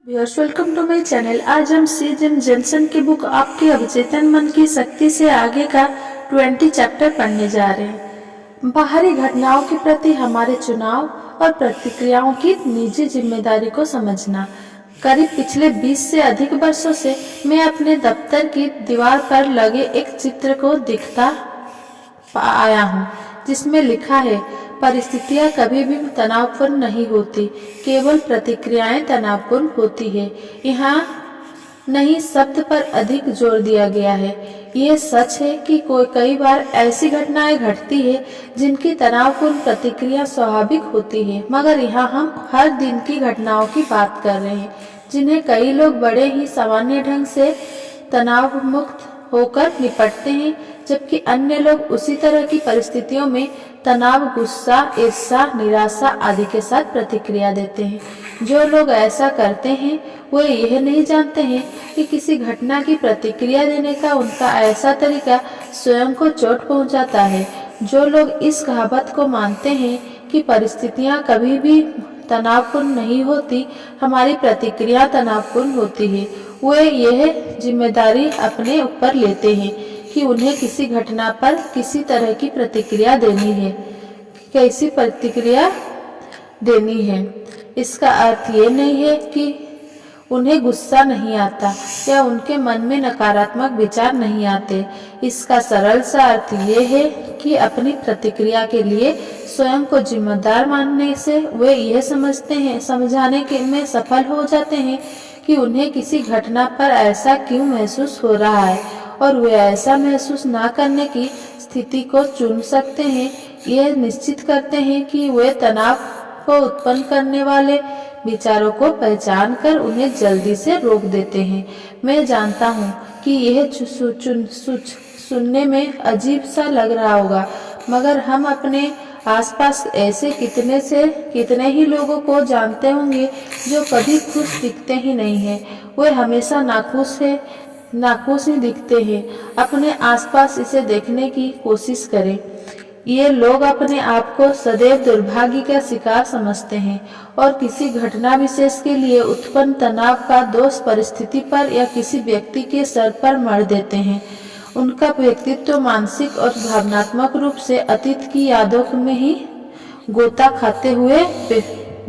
Viewers, welcome to my channel. आज हम सी जिम जॉनसन की बुक आपके अवचेतन मन की शक्ति से आगे का 20 चैप्टर पढ़ने जा रहे हैं। बाहरी घटनाओं के प्रति हमारे चुनाव और प्रतिक्रियाओं की निजी जिम्मेदारी को समझना। करीब पिछले 20 से अधिक वर्षों से मैं अपने दफ्तर की दीवार पर लगे एक चित्र को देखता आया हूँ, जिसमें लिखा है, परिस्थितियाँ कभी भी तनावपूर्ण नहीं होती, केवल प्रतिक्रियाएं तनावपूर्ण होती है। यहाँ नहीं शब्द पर अधिक जोर दिया गया है। ये सच है कि कई बार ऐसी घटनाएं घटती है जिनकी तनावपूर्ण प्रतिक्रिया स्वाभाविक होती है, मगर यहाँ हम हर दिन की घटनाओं की बात कर रहे हैं जिन्हें कई लोग बड़े ही सामान्य ढंग से तनाव मुक्त होकर निपटते हैं, जबकि अन्य लोग उसी तरह की परिस्थितियों में तनाव, गुस्सा, ईर्ष्या, निराशा आदि के साथ प्रतिक्रिया देते हैं। जो लोग ऐसा करते हैं वे यह नहीं जानते हैं कि किसी घटना की प्रतिक्रिया देने का उनका ऐसा तरीका स्वयं को चोट पहुंचाता है। जो लोग इस कहावत को मानते हैं कि परिस्थितियां कभी भी तनावपूर्ण नहीं होती, हमारी प्रतिक्रिया तनावपूर्ण होती है, वे यह जिम्मेदारी अपने ऊपर लेते हैं कि उन्हें किसी घटना पर किसी तरह की प्रतिक्रिया देनी है, कैसी प्रतिक्रिया देनी है। इसका अर्थ ये नहीं है कि उन्हें गुस्सा नहीं आता या उनके मन में नकारात्मक विचार नहीं आते। इसका सरल सा अर्थ ये है कि अपनी प्रतिक्रिया के लिए स्वयं को जिम्मेदार मानने से वे यह समझाने के में सफल हो जाते हैं कि उन्हें किसी घटना पर ऐसा क्यों महसूस हो रहा है, और वे ऐसा महसूस ना करने की स्थिति को चुन सकते हैं। यह निश्चित करते हैं कि वे तनाव को उत्पन्न करने वाले विचारों को पहचान कर उन्हें जल्दी से रोक देते हैं। मैं जानता हूँ कि यह सुनने में अजीब सा लग रहा होगा, मगर हम अपने आसपास ऐसे कितने ही लोगों को जानते होंगे जो कभी खुश दिखते ही नहीं हैं। वे हमेशा नाखुश ही दिखते हैं। अपने आसपास इसे देखने की कोशिश करें। ये लोग अपने आप को सदैव दुर्भाग्य का शिकार समझते हैं और किसी घटना विशेष के लिए उत्पन्न तनाव का दोष परिस्थिति पर या किसी व्यक्ति के सर पर मढ़ देते हैं। उनका व्यक्तित्व मानसिक और भावनात्मक रूप से अतीत की यादों में ही गोता खाते हुए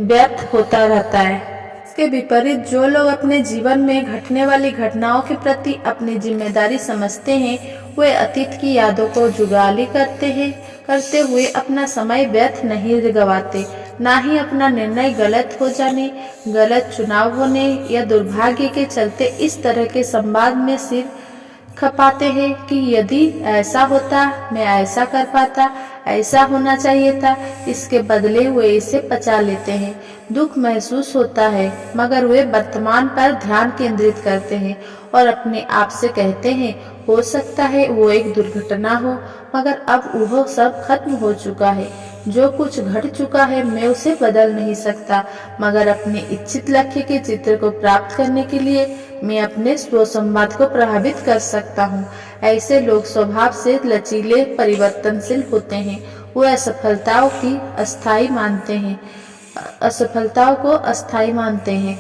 व्यर्थ होता रहता है। इसके विपरीत जो लोग अपने जीवन में घटने वाली घटनाओं के प्रति अपनी जिम्मेदारी समझते हैं, वे अतीत की यादों को जुगाली करते हुए अपना समय व्यर्थ नहीं गवाते, ना ही अपना निर्णय गलत हो जाने, गलत चुनाव होने या दुर्भाग्य के चलते इस तरह के संवाद में सिर खपाते हैं कि यदि ऐसा होता, मैं ऐसा कर पाता, ऐसा होना चाहिए था। इसके बदले वे इसे पचा लेते हैं। दुख महसूस होता है, मगर वे वर्तमान पर ध्यान केंद्रित करते हैं और अपने आप से कहते हैं, हो सकता है वो एक दुर्घटना हो, मगर अब वो सब खत्म हो चुका है। जो कुछ घट चुका है मैं उसे बदल नहीं सकता, मगर अपने इच्छित लक्ष्य के चित्र को प्राप्त करने के लिए मैं अपने स्वसंवाद को प्रभावित कर सकता हूँ। ऐसे लोग स्वभाव से लचीले, परिवर्तनशील होते हैं। वे असफलताओं को अस्थायी मानते हैं।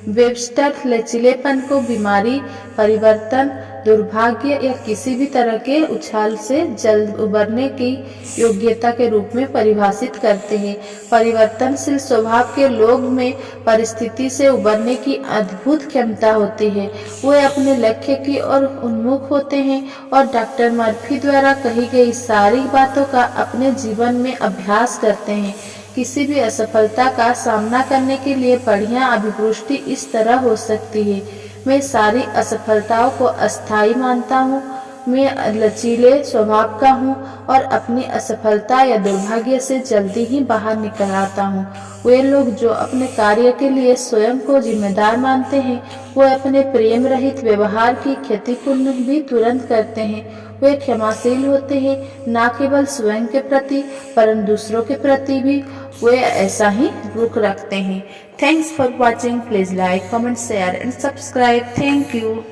वेबस्टर लचीलेपन को बीमारी, परिवर्तन, दुर्भाग्य या किसी भी तरह के उछाल से जल्द उबरने की योग्यता के रूप में परिभाषित करते हैं। परिवर्तनशील स्वभाव के लोग में परिस्थिति से उबरने की अद्भुत क्षमता होती है। वे अपने लक्ष्य की ओर उन्मुख होते हैं और डॉक्टर मर्फी द्वारा कही गई सारी बातों का अपने जीवन में अभ्यास करते हैं। किसी भी असफलता का सामना करने के लिए बढ़िया अभिपुष्टि इस तरह हो सकती है, मैं सारी असफलताओं को अस्थायी मानता हूँ, मैं लचीले स्वभाव का हूँ और अपनी असफलता या दुर्भाग्य से जल्दी ही बाहर निकल आता हूँ। वे लोग जो अपने कार्य के लिए स्वयं को जिम्मेदार मानते हैं, वे अपने प्रेम रहित व्यवहार की क्षतिपूर्ण भी तुरंत करते हैं। वे क्षमाशील होते हैं, न केवल स्वयं के प्रति परंतु दूसरों के प्रति भी वे ऐसा ही रुख रखते हैं। Thanks for watching. Please like, comment, share and subscribe. Thank you.